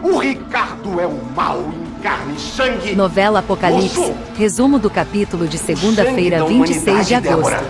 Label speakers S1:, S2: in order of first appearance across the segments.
S1: O Ricardo é o mal em carne e sangue.
S2: Novela Apocalipse.
S1: Moço,
S2: Resumo do capítulo de segunda-feira, 26 de agosto.
S1: Débora.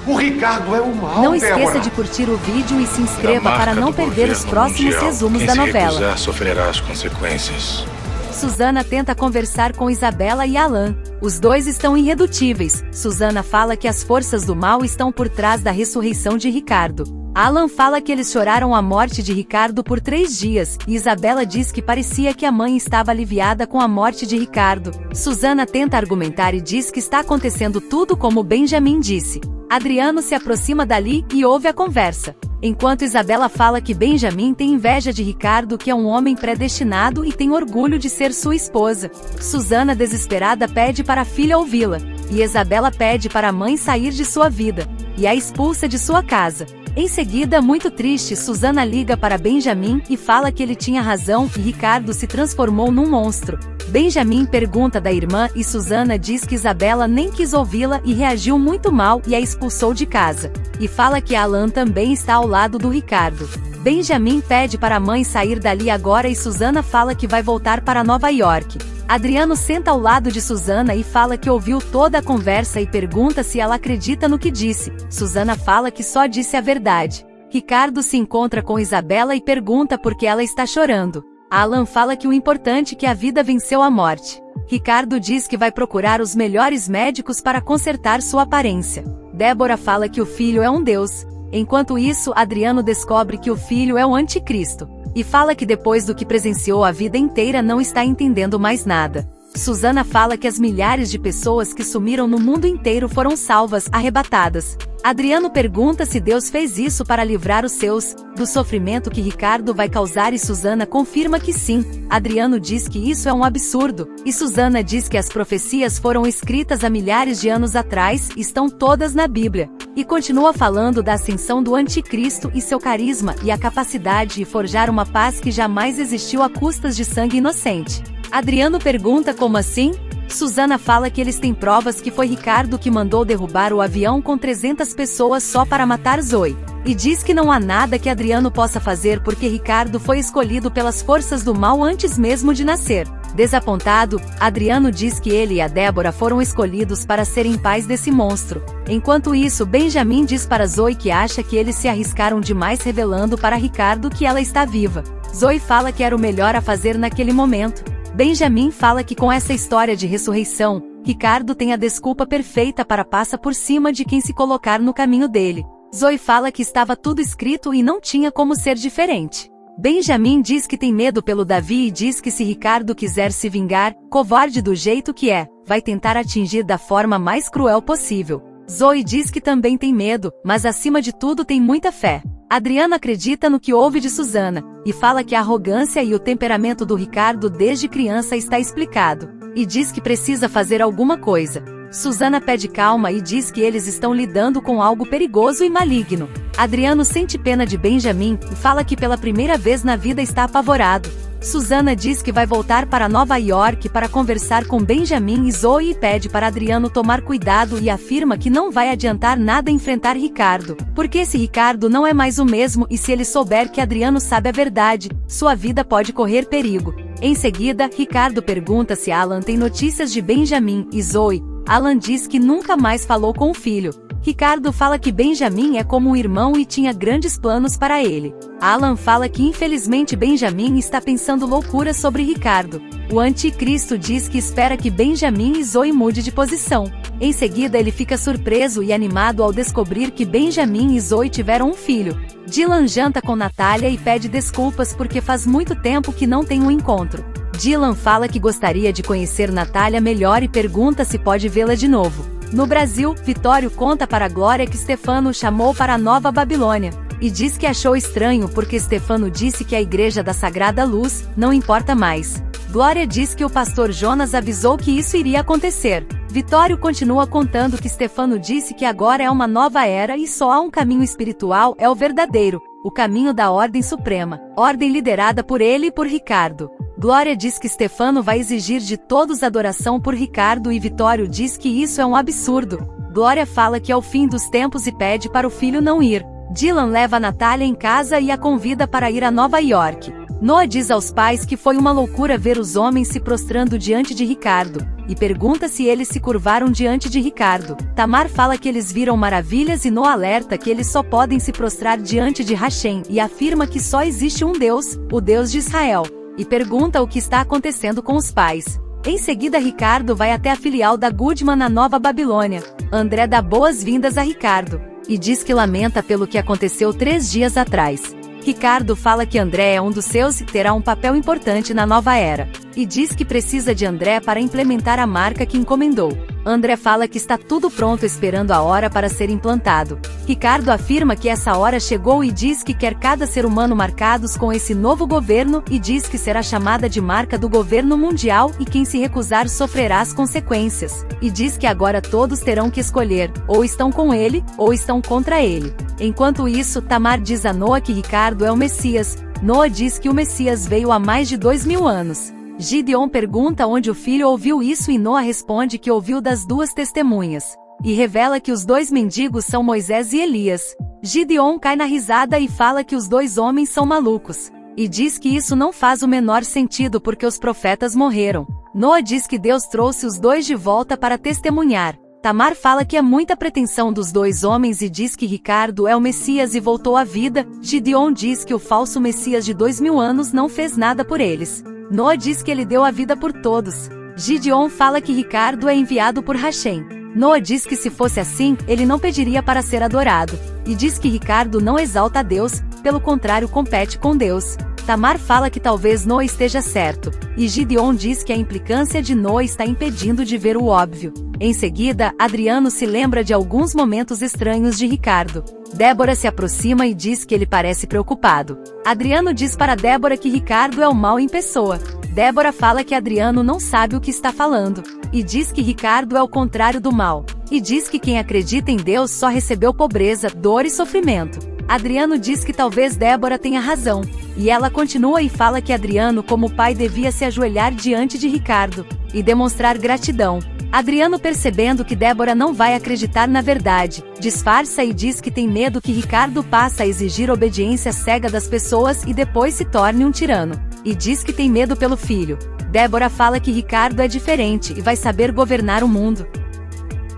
S1: O Ricardo é o mal,
S2: Não esqueça
S1: Débora.
S2: de curtir o vídeo e se inscreva para não perder os próximos resumos da novela.
S3: Quem se recusar sofrerá as consequências.
S2: Susana tenta conversar com Isabela e Alan. Os dois estão irredutíveis. Susana fala que as forças do mal estão por trás da ressurreição de Ricardo. Alan fala que eles choraram a morte de Ricardo por 3 dias, e Isabela diz que parecia que a mãe estava aliviada com a morte de Ricardo. Susana tenta argumentar e diz que está acontecendo tudo como Benjamin disse. Adriano se aproxima dali e ouve a conversa. Enquanto Isabela fala que Benjamin tem inveja de Ricardo, que é um homem predestinado e tem orgulho de ser sua esposa. Susana, desesperada, pede para a filha ouvi-la, e Isabela pede para a mãe sair de sua vida, e a expulsa de sua casa. Em seguida, muito triste, Susana liga para Benjamin e fala que ele tinha razão e Ricardo se transformou num monstro. Benjamin pergunta da irmã e Susana diz que Isabela nem quis ouvi-la e reagiu muito mal e a expulsou de casa. E fala que Alan também está ao lado do Ricardo. Benjamin pede para a mãe sair dali agora e Susana fala que vai voltar para Nova York. Adriano senta ao lado de Susana e fala que ouviu toda a conversa e pergunta se ela acredita no que disse. Susana fala que só disse a verdade. Ricardo se encontra com Isabela e pergunta por que ela está chorando. Alan fala que o importante é que a vida venceu a morte. Ricardo diz que vai procurar os melhores médicos para consertar sua aparência. Débora fala que o filho é um deus. Enquanto isso, Adriano descobre que o filho é o anticristo. E fala que depois do que presenciou a vida inteira não está entendendo mais nada. Susana fala que as milhares de pessoas que sumiram no mundo inteiro foram salvas, arrebatadas. Adriano pergunta se Deus fez isso para livrar os seus do sofrimento que Ricardo vai causar e Susana confirma que sim. Adriano diz que isso é um absurdo, e Susana diz que as profecias foram escritas há milhares de anos atrás, estão todas na Bíblia. E continua falando da ascensão do anticristo e seu carisma e a capacidade de forjar uma paz que jamais existiu a custas de sangue inocente. Adriano pergunta como assim? Susana fala que eles têm provas que foi Ricardo que mandou derrubar o avião com 300 pessoas só para matar Zoe. E diz que não há nada que Adriano possa fazer porque Ricardo foi escolhido pelas forças do mal antes mesmo de nascer. Desapontado, Adriano diz que ele e a Débora foram escolhidos para serem pais desse monstro. Enquanto isso, Benjamin diz para Zoe que acha que eles se arriscaram demais revelando para Ricardo que ela está viva. Zoe fala que era o melhor a fazer naquele momento. Benjamin fala que com essa história de ressurreição, Ricardo tem a desculpa perfeita para passar por cima de quem se colocar no caminho dele. Zoe fala que estava tudo escrito e não tinha como ser diferente. Benjamin diz que tem medo pelo Davi e diz que se Ricardo quiser se vingar, covarde do jeito que é, vai tentar atingir da forma mais cruel possível. Zoe diz que também tem medo, mas acima de tudo tem muita fé. Adriano acredita no que ouve de Susana, e fala que a arrogância e o temperamento do Ricardo desde criança está explicado, e diz que precisa fazer alguma coisa. Susana pede calma e diz que eles estão lidando com algo perigoso e maligno. Adriano sente pena de Benjamin e fala que pela primeira vez na vida está apavorado. Susana diz que vai voltar para Nova York para conversar com Benjamin e Zoe e pede para Adriano tomar cuidado e afirma que não vai adiantar nada enfrentar Ricardo, porque esse Ricardo não é mais o mesmo e se ele souber que Adriano sabe a verdade, sua vida pode correr perigo. Em seguida, Ricardo pergunta se Alan tem notícias de Benjamin e Zoe. Alan diz que nunca mais falou com o filho. Ricardo fala que Benjamin é como um irmão e tinha grandes planos para ele. Alan fala que infelizmente Benjamin está pensando loucuras sobre Ricardo. O anticristo diz que espera que Benjamin e Zoe mude de posição. Em seguida ele fica surpreso e animado ao descobrir que Benjamin e Zoe tiveram um filho. Dylan janta com Natália e pede desculpas porque faz muito tempo que não tem um encontro. Dylan fala que gostaria de conhecer Natália melhor e pergunta se pode vê-la de novo. No Brasil, Vitório conta para Glória que Stefano o chamou para a Nova Babilônia, e diz que achou estranho porque Stefano disse que a Igreja da Sagrada Luz não importa mais. Glória diz que o pastor Jonas avisou que isso iria acontecer. Vitório continua contando que Stefano disse que agora é uma nova era e só há um caminho espiritual, é o verdadeiro, o caminho da Ordem Suprema, ordem liderada por ele e por Ricardo. Glória diz que Stefano vai exigir de todos adoração por Ricardo e Vitório diz que isso é um absurdo. Glória fala que é o fim dos tempos e pede para o filho não ir. Dylan leva a Natália em casa e a convida para ir a Nova York. Noah diz aos pais que foi uma loucura ver os homens se prostrando diante de Ricardo, e pergunta se eles se curvaram diante de Ricardo. Tamar fala que eles viram maravilhas e Noah alerta que eles só podem se prostrar diante de Hashem, e afirma que só existe um Deus, o Deus de Israel, e pergunta o que está acontecendo com os pais. Em seguida, Ricardo vai até a filial da Goodman na Nova Babilônia. André dá boas-vindas a Ricardo, e diz que lamenta pelo que aconteceu 3 dias atrás. Ricardo fala que André é um dos seus e terá um papel importante na nova era, e diz que precisa de André para implementar a marca que encomendou. André fala que está tudo pronto esperando a hora para ser implantado. Ricardo afirma que essa hora chegou e diz que quer cada ser humano marcados com esse novo governo e diz que será chamada de marca do governo mundial e quem se recusar sofrerá as consequências. E diz que agora todos terão que escolher, ou estão com ele, ou estão contra ele. Enquanto isso, Tamar diz a Noah que Ricardo é o Messias. Noah diz que o Messias veio há mais de 2000 anos. Gideon pergunta onde o filho ouviu isso e Noah responde que ouviu das 2 testemunhas. E revela que os 2 mendigos são Moisés e Elias. Gideon cai na risada e fala que os 2 homens são malucos. E diz que isso não faz o menor sentido porque os profetas morreram. Noah diz que Deus trouxe os 2 de volta para testemunhar. Tamar fala que é muita pretensão dos 2 homens e diz que Ricardo é o Messias e voltou à vida. Gideon diz que o falso Messias de 2000 anos não fez nada por eles. Noah diz que ele deu a vida por todos. Gideon fala que Ricardo é enviado por Hashem. Noah diz que se fosse assim, ele não pediria para ser adorado. E diz que Ricardo não exalta a Deus, pelo contrário compete com Deus. Tamar fala que talvez Noah esteja certo. E Gideon diz que a implicância de Noah está impedindo de ver o óbvio. Em seguida, Adriano se lembra de alguns momentos estranhos de Ricardo. Débora se aproxima e diz que ele parece preocupado. Adriano diz para Débora que Ricardo é o mal em pessoa. Débora fala que Adriano não sabe o que está falando. E diz que Ricardo é o contrário do mal. E diz que quem acredita em Deus só recebeu pobreza, dor e sofrimento. Adriano diz que talvez Débora tenha razão. E ela continua e fala que Adriano, como pai, devia se ajoelhar diante de Ricardo e demonstrar gratidão. Adriano, percebendo que Débora não vai acreditar na verdade, disfarça e diz que tem medo que Ricardo passe a exigir obediência cega das pessoas e depois se torne um tirano. E diz que tem medo pelo filho. Débora fala que Ricardo é diferente e vai saber governar o mundo.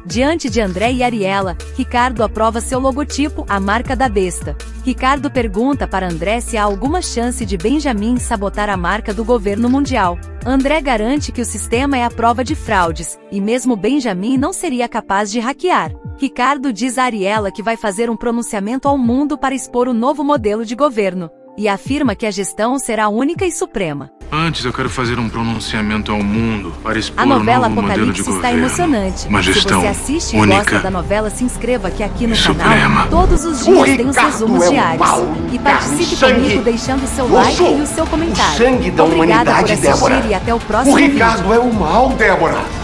S2: Diante de André e Ariela, Ricardo aprova seu logotipo, a marca da besta. Ricardo pergunta para André se há alguma chance de Benjamin sabotar a marca do governo mundial. André garante que o sistema é a prova de fraudes, e mesmo Benjamin não seria capaz de hackear. Ricardo diz a Ariela que vai fazer um pronunciamento ao mundo para expor o novo modelo de governo, e afirma que a gestão será única e suprema.
S3: Antes eu quero fazer um pronunciamento ao mundo para expor
S2: A novela
S3: o novo modelo de
S2: Apocalipse está
S3: governo.
S2: emocionante.
S3: Uma gestão
S2: Se você assiste e
S3: única
S2: gosta da novela, se inscreva aqui no
S3: suprema.
S2: canal. Todos os dias tem os resumos diários. E participe comigo deixando o seu like e o seu comentário.
S1: O sangue da
S2: Obrigada
S1: humanidade,
S2: por assistir
S1: Débora.
S2: e até o próximo
S1: O
S2: vídeo.
S1: Ricardo é o mal, Débora.